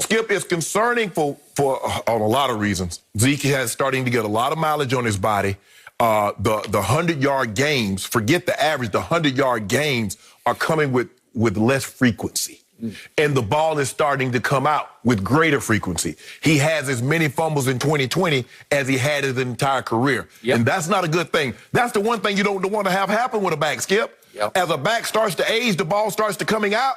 Skip, is concerning for on a lot of reasons. Zeke has starting to get a lot of mileage on his body. The 100-yard games, forget the average, the 100-yard games are coming with less frequency. And the ball is starting to come out with greater frequency. He has as many fumbles in 2020 as he had his entire career. And that's not a good thing. That's the one thing you don't want to have happen with a back, Skip. As a back starts to age, the ball starts to coming out.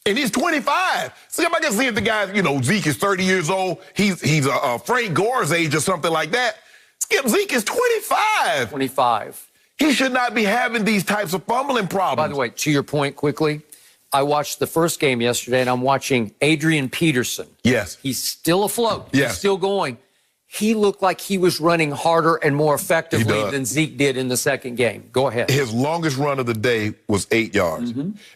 And he's 25. See, if I can see if the guy, Zeke is 30 years old, he's Frank Gore's age or something like that. Skip, Zeke is 25. 25. He should not be having these types of fumbling problems. By the way, to your point quickly, I watched the first game yesterday, and I'm watching Adrian Peterson. Yes. He's still afloat. Yes. He's still going. He looked like he was running harder and more effectively than Zeke did in the second game. Go ahead. His longest run of the day was 8 yards.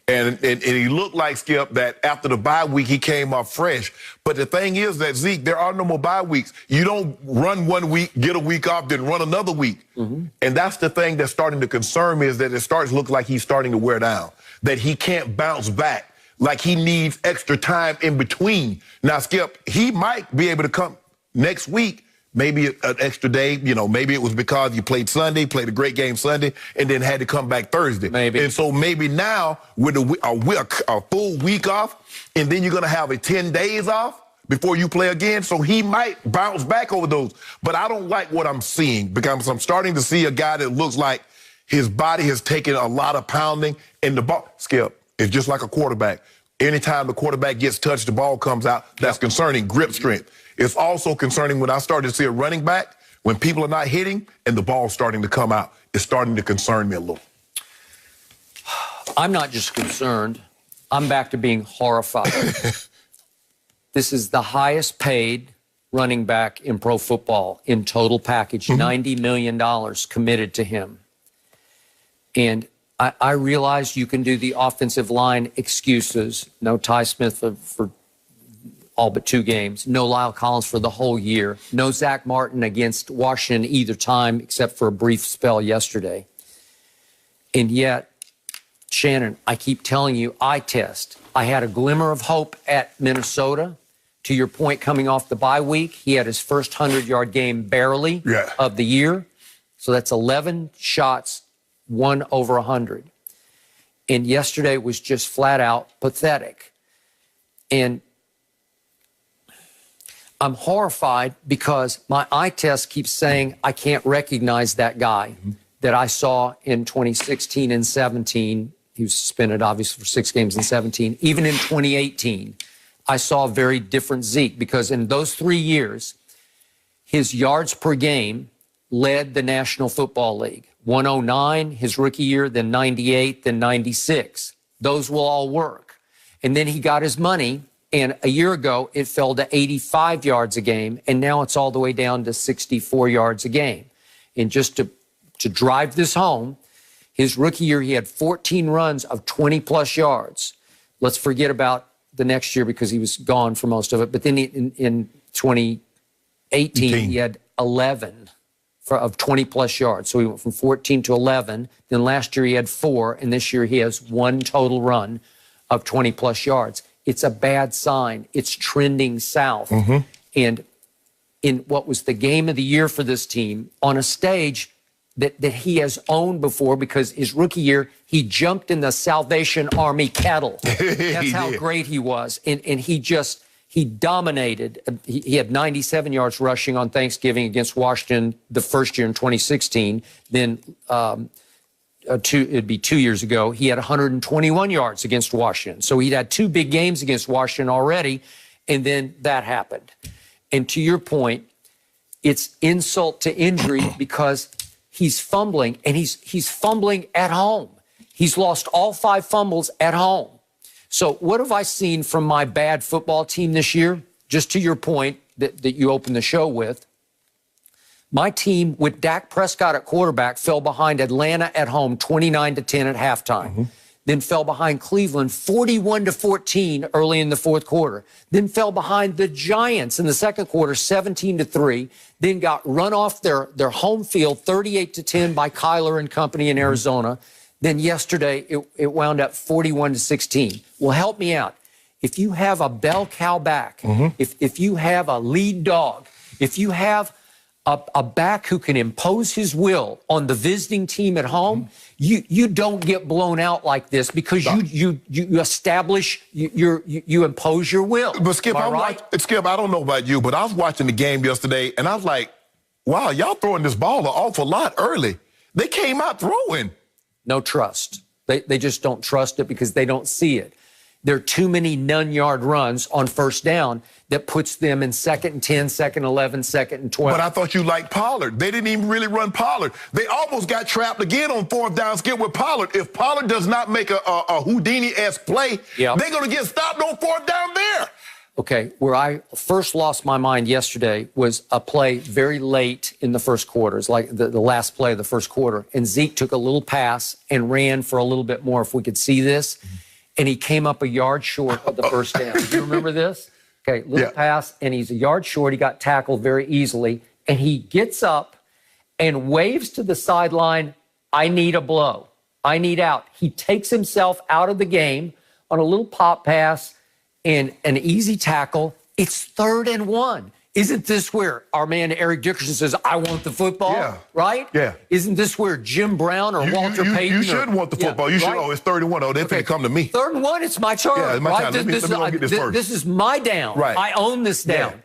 And he looked like, Skip, that after the bye week, he came off fresh. But the thing is that, Zeke, there are no more bye weeks. You don't run 1 week, get a week off, then run another week. And that's the thing that's starting to concern me, is that it starts to look like he's starting to wear down, that he can't bounce back, like he needs extra time in between. Now, Skip, he might be able to come next week, maybe an extra day. Maybe it was because you played Sunday, played a great game Sunday, and then had to come back Thursday. Maybe. And so maybe now with a full week off, and then you're going to have a 10 days off before you play again. So he might bounce back over those. But I don't like what I'm seeing, because I'm starting to see a guy that looks like his body has taken a lot of pounding, and the ball, Skip, is just like a quarterback. Anytime the quarterback gets touched, the ball comes out. That's concerning grip strength. It's also concerning when I started to see a running back, when people are not hitting and the ball's starting to come out. It's starting to concern me a little. I'm not just concerned. I'm back to being horrified. This is the highest paid running back in pro football in total package, $90 million committed to him. And I realize you can do the offensive line excuses. No Ty Smith for all but 2 games. No Lyle Collins for the whole year. No Zach Martin against Washington either time, except for a brief spell yesterday. And yet, Shannon, I keep telling you, eye test. I had a glimmer of hope at Minnesota. To your point, coming off the bye week, he had his first 100-yard game barely of the year. So that's 11 shots, 1 over 100. And yesterday was just flat out pathetic. And I'm horrified because my eye test keeps saying I can't recognize that guy that I saw in 2016 and 17. He was suspended, obviously, for 6 games in 17. Even in 2018, I saw a very different Zeke, because in those 3 years, his yards per game led the National Football League. 109 his rookie year, then 98, then 96. Those will all work. And then he got his money. And a year ago, it fell to 85 yards a game, and now it's all the way down to 64 yards a game. And just to drive this home, his rookie year, he had 14 runs of 20-plus yards. Let's forget about the next year because he was gone for most of it. But then in 2018, he had 11 of 20-plus yards. So he went from 14 to 11. Then last year, he had 4, and this year he has 1 total run of 20-plus yards. It's a bad sign. It's trending south. And in what was the game of the year for this team, on a stage that he has owned before, because his rookie year, he jumped in the Salvation Army kettle. That's how great he was. And he dominated. He had 97 yards rushing on Thanksgiving against Washington the first year in 2016. Then it'd be 2 years ago, he had 121 yards against Washington. So he'd had 2 big games against Washington already, and then that happened. And to your point, it's insult to injury because he's fumbling, and he's fumbling at home. He's lost all 5 fumbles at home. So what have I seen from my bad football team this year? Just to your point that you opened the show with, my team with Dak Prescott at quarterback fell behind Atlanta at home 29-10 at halftime. Then fell behind Cleveland 41-14 early in the fourth quarter. Then fell behind the Giants in the second quarter 17-3. Then got run off their home field 38-10 by Kyler and company in Arizona. Then yesterday it wound up 41-16. Well, help me out. if you have a bell cow back, if you have a lead dog, if you have a back who can impose his will on the visiting team at home, you don't get blown out like this because you establish, you impose your will. But Skip, Skip, I don't know about you, but I was watching the game yesterday, and I was like, wow, y'all throwing this ball an awful lot early. They came out throwing. No trust. They just don't trust it because they don't see it. There are too many none-yard runs on first down that puts them in 2nd and 10, 2nd and 11, 2nd and 12. But I thought you liked Pollard. They didn't even really run Pollard. They almost got trapped again on 4th down, Skip, with Pollard. If Pollard does not make a Houdini-esque play, they're going to get stopped on 4th down there. Okay, where I first lost my mind yesterday was a play very late in the first quarter. It's like the last play of the first quarter. And Zeke took a little pass and ran for a little bit more, if we could see this. And he came up a yard short of the first down. Do you remember this? Okay, little pass, and he's a yard short. He got tackled very easily. And he gets up and waves to the sideline, I need a blow. I need out. He takes himself out of the game on a little pop pass and an easy tackle. It's 3rd and 1. Isn't this where our man Eric Dickerson says, I want the football? Yeah. Right? Yeah. Isn't this where Jim Brown or Walter Payton? You should want the football. You should, it's 31. Oh, they're going to come to me. 3rd and 1, it's my turn. Yeah, it's my time. Let me go get this first. This is my down. Right. I own this down.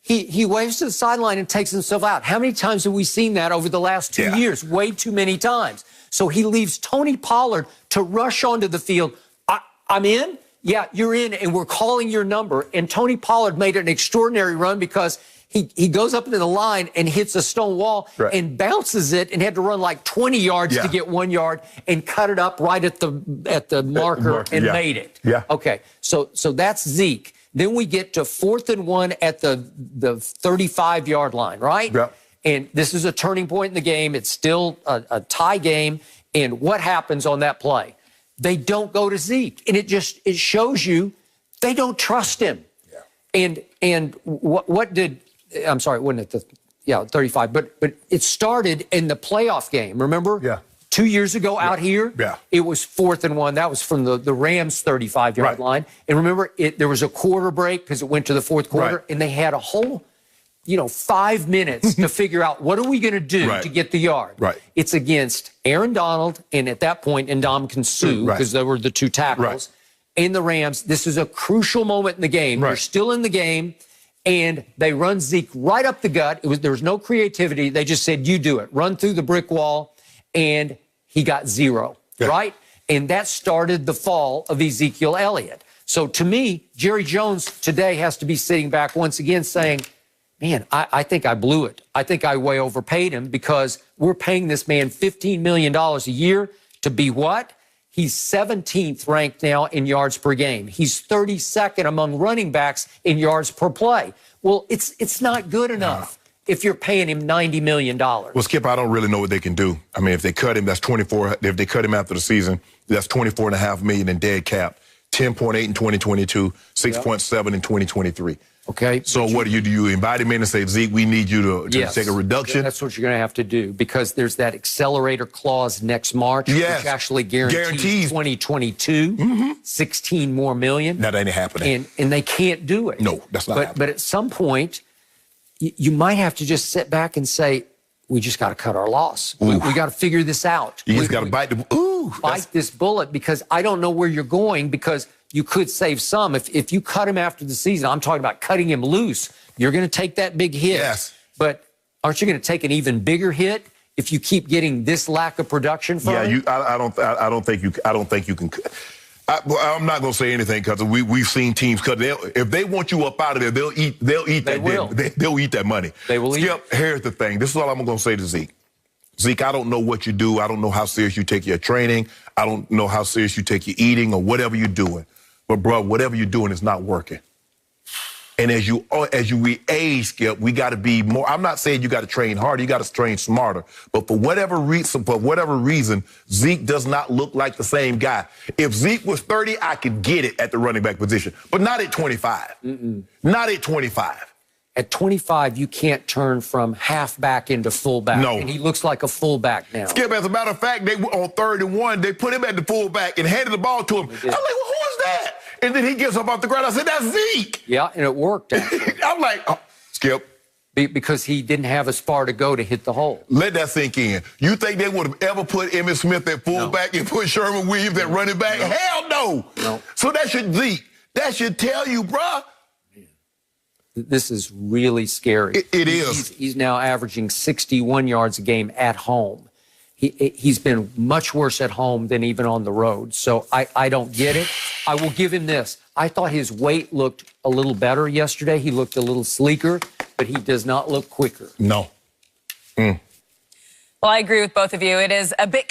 Yeah. He waves to the sideline and takes himself out. How many times have we seen that over the last 2 years? Way too many times. So he leaves Tony Pollard to rush onto the field. I'm in. Yeah, you're in, and we're calling your number. And Tony Pollard made an extraordinary run because he goes up into the line and hits a stone wall and bounces it and had to run like 20 yards to get 1 yard and cut it up right at the marker and made it. Yeah. Okay, so that's Zeke. Then we get to 4th and 1 at the 35-yard line, right? Yeah. And this is a turning point in the game. It's still a tie game. And what happens on that play? They don't go to Zeke. And it shows you they don't trust him. Yeah. And what did, I'm sorry, it wasn't at the 35, but it started in the playoff game, remember? Yeah. 2 years ago out here, it was 4th and 1. That was from the Rams' 35-yard line. And remember, there was a quarter break because it went to the fourth quarter, and they had a whole 5 minutes to figure out what are we going to do to get the yard. Right. It's against Aaron Donald, and at that point, Ndamukong Suh, because they were the two tackles, and the Rams. This is a crucial moment in the game. They're still in the game, and they run Zeke right up the gut. There was no creativity. They just said, you do it. Run through the brick wall, and he got 0, right? And that started the fall of Ezekiel Elliott. So to me, Jerry Jones today has to be sitting back once again saying, man, I think I blew it. I think I way overpaid him because we're paying this man $15 million a year to be what? He's 17th ranked now in yards per game. He's 32nd among running backs in yards per play. Well, it's not good enough if you're paying him $90 million. Well, Skip, I don't really know what they can do. I mean, if they cut him, that's 24. If they cut him after the season, that's $24.5 million in dead cap. 10.8 in 2022, 6.7 in 2023. Okay. So what do? You invite him in and say, Zeke, we need you to take a reduction? That's what you're going to have to do because there's that accelerator clause next March, which actually guarantees 2022, 16 more million. That ain't happening. And they can't do it. No, that's not happening. But at some point, you might have to just sit back and say, we just got to cut our loss. We got to figure this out. You just got to bite this bullet because I don't know where you're going because you could save some. If you cut him after the season, I'm talking about cutting him loose, you're going to take that big hit. Yes. But aren't you going to take an even bigger hit if you keep getting this lack of production from him? I don't think you can. I'm not going to say anything because we've seen teams cut. If they want you up out of there, they'll eat that. They'll eat that money. They will eat. Skip, here's the thing. This is all I'm going to say to Zeke. Zeke, I don't know what you do. I don't know how serious you take your training. I don't know how serious you take your eating or whatever you're doing. But, bro, whatever you're doing is not working. And as you age, Skip, we got to be more. I'm not saying you got to train harder. You got to train smarter. But for whatever reason, Zeke does not look like the same guy. If Zeke was 30, I could get it at the running back position. But not at 25. Not at 25. At 25, you can't turn from halfback into fullback. No. And he looks like a fullback now. Skip, as a matter of fact, they were on 3rd and 1. They put him at the fullback and handed the ball to him. I'm like, well, who is that? and then he gets up off the ground. I said, that's Zeke. Yeah, and it worked, actually. I'm like, oh, Skip. Because he didn't have as far to go to hit the hole. Let that sink in. You think they would have ever put Emmitt Smith at fullback and put Sherman Williams at running back? Hell no. No. So that should tell you, bruh. This is really scary. It is. He's now averaging 61 yards a game at home. He's been much worse at home than even on the road. So I don't get it. I will give him this. I thought his weight looked a little better yesterday. He looked a little sleeker, but he does not look quicker. No. Well, I agree with both of you. It is a bit